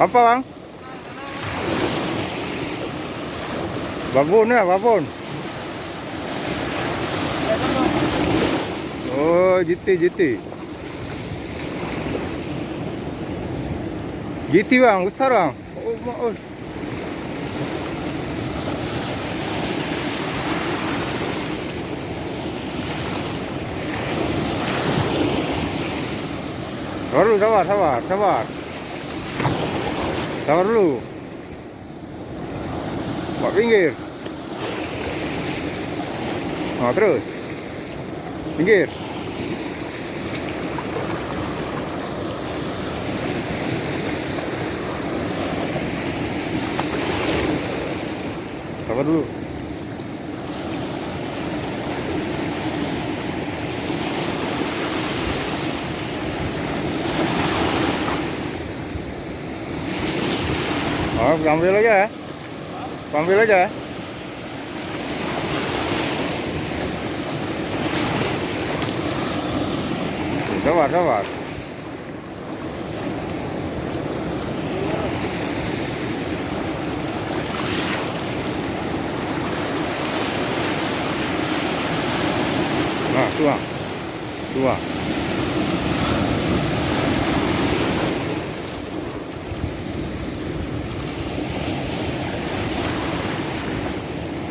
Apa bang? Babon ya, babon. Oh, GT. GT bang, besar bang. Oh, oh. Sabar. Sabar dulu. Pak pinggir. Nah, terus. Pinggir. Sabar dulu. Oh, ambil aja ya. Ambil aja ya. Sabar. Nah, tuang.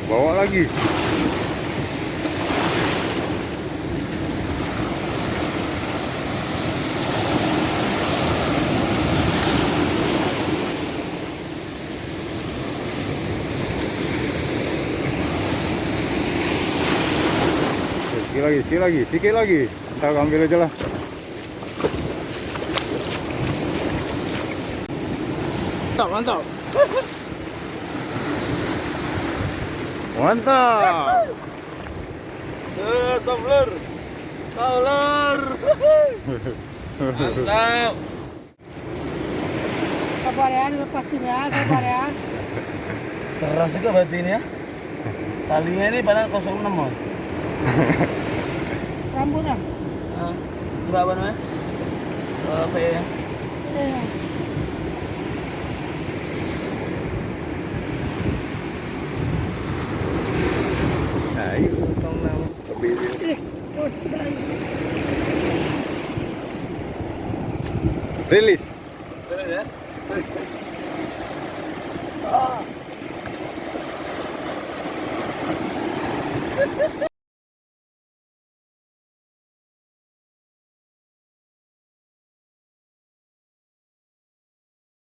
Bawa lagi. Sikit lagi. Ntar ambil aja lah. Mantap. Mantap. Sabar. Mantap. Sabar ya, lepasin ya, sabar ya. Keras juga berarti ini ya. Talinya ini padahal 06 mau. Rambutnya. Berapa namanya? Apa ya? Iya. Nah, itu 06. Lebih ini. Oh, sudah. Rilis. Bener ya?